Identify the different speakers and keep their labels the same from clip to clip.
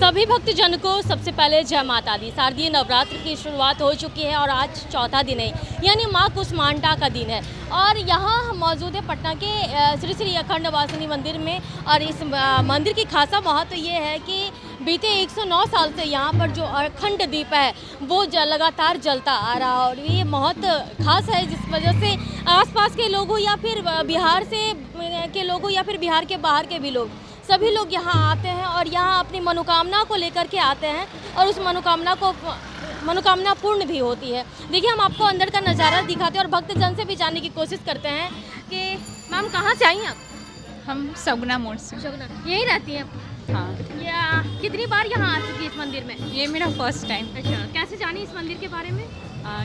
Speaker 1: सभी भक्तजन को सबसे पहले जय माता दी। शारदीय नवरात्र की शुरुआत हो चुकी है और आज चौथा दिन है, यानी माँ कुसमांडा का दिन है। और यहाँ हम मौजूद है पटना के श्री श्री अखंड वासिनी मंदिर में। और इस मंदिर की खासा महत्व ये है कि बीते 109 साल से यहाँ पर जो अखंड दीप है वो लगातार जलता आ रहा है। और ये बहुत खास है, जिस वजह से आसपास के लोगों या फिर बिहार से के लोगों या फिर बिहार के बाहर के भी लोग, सभी लोग यहाँ आते हैं और यहाँ अपनी मनोकामना को लेकर के आते हैं और उस मनोकामना पूर्ण भी होती है। देखिए, हम आपको अंदर का नज़ारा दिखाते हैं और भक्तजन से भी जानने की कोशिश करते हैं कि मैम कहाँ से आई हैं आप?
Speaker 2: हम सगुना मोड़ से।
Speaker 1: सगुना यहीं रहती हैं?
Speaker 2: हाँ,
Speaker 1: या कितनी बार यहाँ आ चुकी है इस मंदिर में?
Speaker 2: ये मेरा फर्स्ट टाइम।
Speaker 1: अच्छा, कैसे जानी इस मंदिर के बारे में?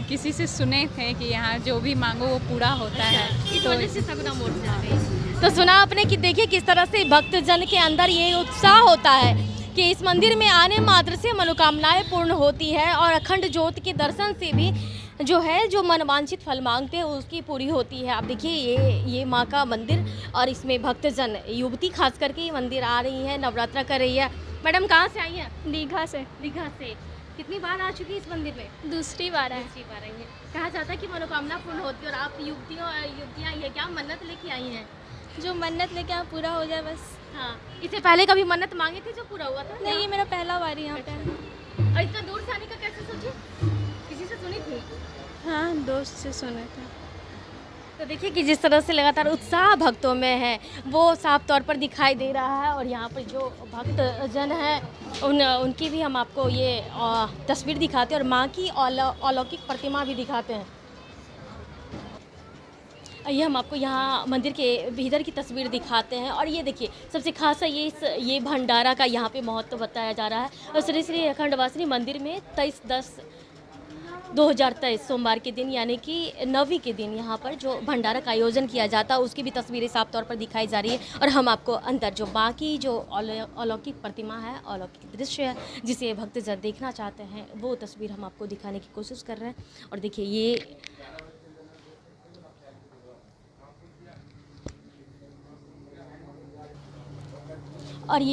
Speaker 2: किसी से सुने थे कि यहाँ जो भी मांगो वो पूरा होता है,
Speaker 1: इस वजह से सगुना मोड़ से आ गई। तो सुना आपने कि देखिए किस तरह से भक्तजन के अंदर ये उत्साह होता है कि इस मंदिर में आने मात्र से मनोकामनाएं पूर्ण होती है और अखंड ज्योत के दर्शन से भी जो मनवांछित फल मांगते हैं उसकी पूरी होती है। आप देखिए ये माँ का मंदिर और इसमें भक्तजन, युवती खास करके ये मंदिर आ रही है, नवरात्रा कर रही है। मैडम कहाँ से आई हैं?
Speaker 2: दीघा से।
Speaker 1: दीघा से। कितनी बार आ चुकी है इस मंदिर में?
Speaker 2: दूसरी बार है।
Speaker 1: दूसरी बार आई है। कहा जाता है कि मनोकामना पूर्ण होती है और आप युवतियाँ ये क्या मन्नत लेके आई हैं?
Speaker 2: जो मन्नत लेके यहाँ पूरा हो जाए बस।
Speaker 1: हाँ, इससे पहले कभी मन्नत मांगे थे जो पूरा हुआ था?
Speaker 2: नहीं, ये मेरा पहला बार यहाँ पे।
Speaker 1: और इतना दूर से आने का कैसे सोची? किसी से सुनी थी?
Speaker 2: हाँ, दोस्त से सुने थे।
Speaker 1: तो देखिए कि जिस तरह से लगातार उत्साह भक्तों में है वो साफ तौर पर दिखाई दे रहा है। और यहाँ पर जो भक्तजन हैं उनकी भी हम आपको ये तस्वीर दिखाते हैं और माँ की अलौकिक प्रतिमा भी दिखाते हैं। ये हम आपको यहाँ मंदिर के भीतर की तस्वीर दिखाते हैं। और ये देखिए, सबसे खास है ये भंडारा का यहाँ पे महत्व बताया जा रहा है। और श्री श्री अखंड वासिनी मंदिर में 23/10/2023 सोमवार के दिन यानी कि 9वीं के दिन यहाँ पर जो भंडारा का आयोजन किया जाता है उसकी भी तस्वीरें साफ तौर पर दिखाई जा रही है। और हम आपको अंदर जो माँ की जो अलौकिक प्रतिमा है, अलौकिक दृश्य है जिसे भक्तजन देखना चाहते हैं, वो तस्वीर हम आपको दिखाने की कोशिश कर रहे हैं। और देखिए ये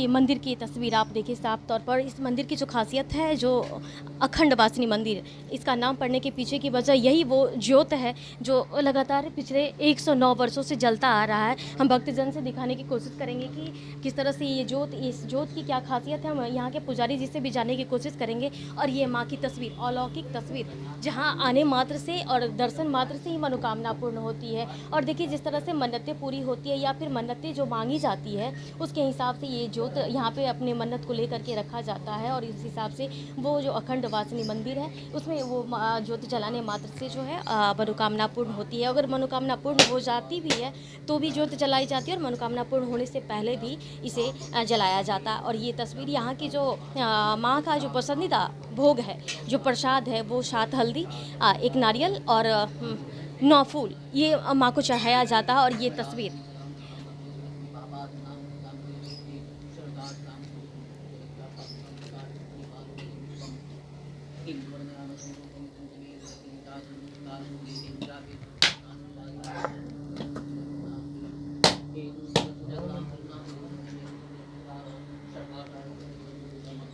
Speaker 1: मंदिर की तस्वीर आप देखिए साफ तौर पर। इस मंदिर की जो खासियत है, जो अखंड वासिनी मंदिर, इसका नाम पड़ने के पीछे की वजह यही वो ज्योत है जो लगातार पिछले 109 वर्षों से जलता आ रहा है। हम भक्तजन से दिखाने की कोशिश करेंगे कि किस तरह से इस ज्योत की क्या खासियत है। हम यहाँ के पुजारी जी से भी जानने की कोशिश करेंगे। और ये माँ की तस्वीर, अलौकिक तस्वीर, जहाँ आने मात्र से और दर्शन मात्र से ही मनोकामना पूर्ण होती है। और देखिए जिस तरह से मन्नतें पूरी होती है या फिर मन्नतें जो मांगी जाती है उसके हिसाब से ये ज्योत यहाँ पे अपने मन्नत को लेकर के रखा जाता है। और इस हिसाब से वो जो अखंड वासिनी मंदिर है उसमें वो ज्योत जलाने मात्र से जो है मनोकामना पूर्ण होती है। अगर मनोकामना पूर्ण हो जाती भी है तो भी ज्योत जलाई जाती है और मनोकामना पूर्ण होने से पहले भी इसे जलाया जाता है। और ये तस्वीर यहाँ की जो माँ का जो पसंदीदा भोग है, जो प्रसाद है, वो 7 हल्दी, 1 नारियल और 9 फूल, ये माँ को चढ़ाया जाता है। और ये तस्वीर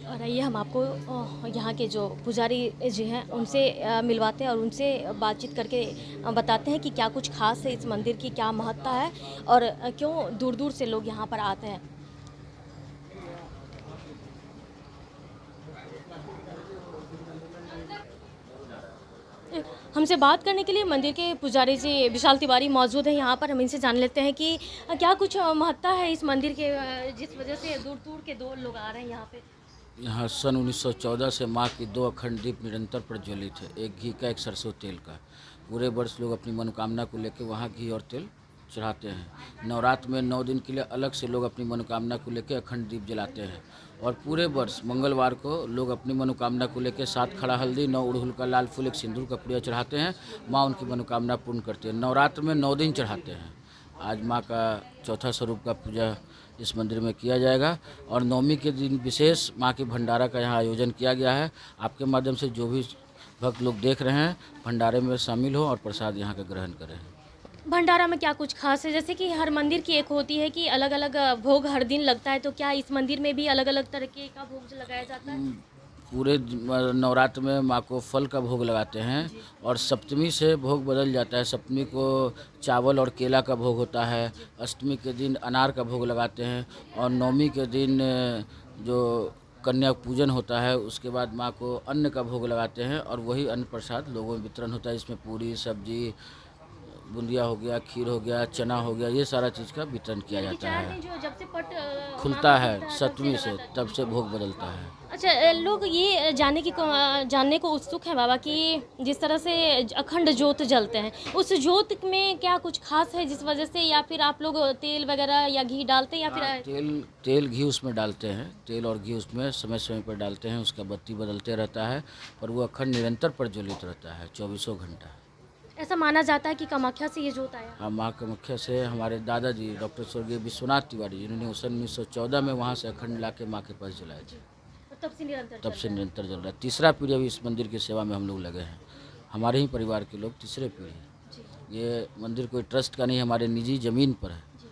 Speaker 1: और ये हम आपको यहाँ के जो पुजारी जी हैं उनसे मिलवाते हैं और उनसे बातचीत करके बताते हैं कि क्या कुछ खास है इस मंदिर की, क्या महत्ता है और क्यों दूर दूर से लोग यहाँ पर आते हैं। हमसे बात करने के लिए मंदिर के पुजारी जी विशाल तिवारी मौजूद हैं यहाँ पर। हम इनसे जान लेते हैं कि क्या कुछ महत्ता है इस मंदिर के, जिस वजह से दूर दूर के 2 लोग आ रहे हैं यहाँ पे।
Speaker 3: यहाँ सन 1914 से माँ की 2 अखंड दीप निरंतर प्रज्वलित है, एक घी का, एक सरसों तेल का। पूरे वर्ष लोग अपनी मनोकामना को लेकर वहाँ घी और तेल चढ़ाते हैं। नवरात्र में 9 दिन के लिए अलग से लोग अपनी मनोकामना को लेकर अखंड दीप जलाते हैं। और पूरे वर्ष मंगलवार को लोग अपनी मनोकामना को लेकर 7 खड़ा हल्दी, 9 उड़हुल का लाल फूल, 1 सिंदूर का पुड़िया चढ़ाते हैं। माँ उनकी मनोकामना पूर्ण करती है। नवरात्र में 9 दिन चढ़ाते हैं। आज माँ का चौथा स्वरूप का पूजा इस मंदिर में किया जाएगा। और 9वीं के दिन विशेष माँ के भंडारा का यहाँ आयोजन किया गया है। आपके माध्यम से जो भी भक्त लोग देख रहे हैं भंडारे में शामिल हो और प्रसाद यहाँ का ग्रहण करें।
Speaker 1: भंडारा में क्या कुछ खास है? जैसे कि हर मंदिर की एक होती है कि अलग अलग भोग हर दिन लगता है, तो क्या इस मंदिर में भी अलग अलग तरीके का भोग लगाया जाता है?
Speaker 3: पूरे नवरात्र में माँ को फल का भोग लगाते हैं और सप्तमी से भोग बदल जाता है। सप्तमी को चावल और केला का भोग होता है, अष्टमी के दिन अनार का भोग लगाते हैं और नवमी के दिन जो कन्या पूजन होता है उसके बाद माँ को अन्न का भोग लगाते हैं और वही अन्न प्रसाद लोगों में वितरण होता है। इसमें पूरी सब्जी, बूंदिया हो गया, खीर हो गया, चना हो गया, ये सारा चीज़ का वितरण किया
Speaker 1: यानी कि
Speaker 3: जाता
Speaker 1: 4
Speaker 3: है।
Speaker 1: दिन जो जब से पट
Speaker 3: खुलता
Speaker 1: माँ
Speaker 3: है
Speaker 1: का खुलता है,
Speaker 3: सप्तमी से,
Speaker 1: लगातार
Speaker 3: तब से भोग बदलता है।
Speaker 1: अच्छा, लोग ये जानने को उत्सुक हैं बाबा कि जिस तरह से अखंड ज्योत जलते हैं, उस ज्योत में क्या कुछ खास है जिस वजह से, या फिर आप लोग तेल वगैरह या घी डालते हैं या फिर
Speaker 3: तेल घी उसमें डालते हैं, तेल और घी उसमें समय समय पर डालते हैं। उसका बत्ती बदलते रहता है पर वो अखंड निरंतर प्रज्वलित रहता है 24 घंटा।
Speaker 1: ऐसा माना जाता है कि कामाख्या से ये ज्योत आया?
Speaker 3: हाँ, माँ कामाख्या से हमारे दादाजी डॉक्टर स्वर्गीय विश्वनाथ तिवारी, जिन्होंने सन 1914 में वहाँ से अखंड ला के माँ के पास जलाए थे,
Speaker 1: और तब से निरंतर
Speaker 3: तब
Speaker 1: चल
Speaker 3: से
Speaker 1: रहा है।
Speaker 3: निरंतर जल रहा है। तीसरा पीढ़ी अभी इस मंदिर की सेवा में हम लोग लगे हैं। हमारे ही परिवार के लोग तीसरे पीढ़ी।
Speaker 1: जी,
Speaker 3: ये मंदिर कोई ट्रस्ट का नहीं, हमारे निजी ज़मीन पर है
Speaker 1: जी।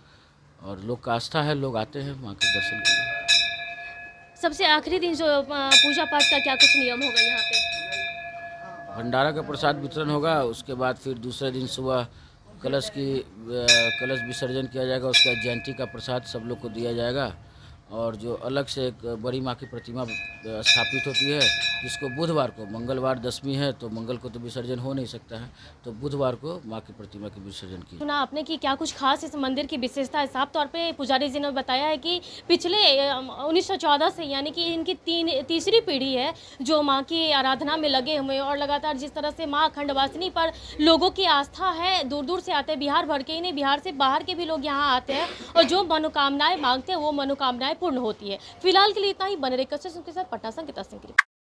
Speaker 3: और लोग का आस्था है, लोग आते हैं माँ के दर्शन के लिए।
Speaker 1: सबसे आखिरी दिन जो पूजा पाठ का क्या कुछ नियम होगा यहाँ पे?
Speaker 3: भंडारा का प्रसाद वितरण होगा, उसके बाद फिर दूसरे दिन सुबह कलश विसर्जन किया जाएगा। उसके बाद जयंती का प्रसाद सब लोग को दिया जाएगा और जो अलग से एक बड़ी माँ की प्रतिमा स्थापित होती है, जिसको बुधवार को, मंगलवार दशमी है तो मंगल को तो विसर्जन हो नहीं सकता है, तो बुधवार को माँ की प्रतिमा की विसर्जन की।
Speaker 1: सुना आपने कि क्या कुछ खास इस मंदिर की विशेषता है? साफ तौर पे पुजारी जी ने बताया है कि पिछले 1914 से, यानी कि इनकी तीसरी पीढ़ी है जो माँ की आराधना में लगे हुए हैं और लगातार जिस तरह से माँ अखंडवासिनी पर लोगों की आस्था है, दूर दूर से आते हैं, बिहार भर के ही नहीं, बिहार से बाहर के भी लोग यहाँ आते हैं और जो मनोकामनाएं मांगते हैं वो मनोकामनाएं पूर्ण होती है। फिलहाल के लिए इतना ही। बने रहिए कश्यप के साथ, पटना से अंकिता सिंह की रिपोर्ट।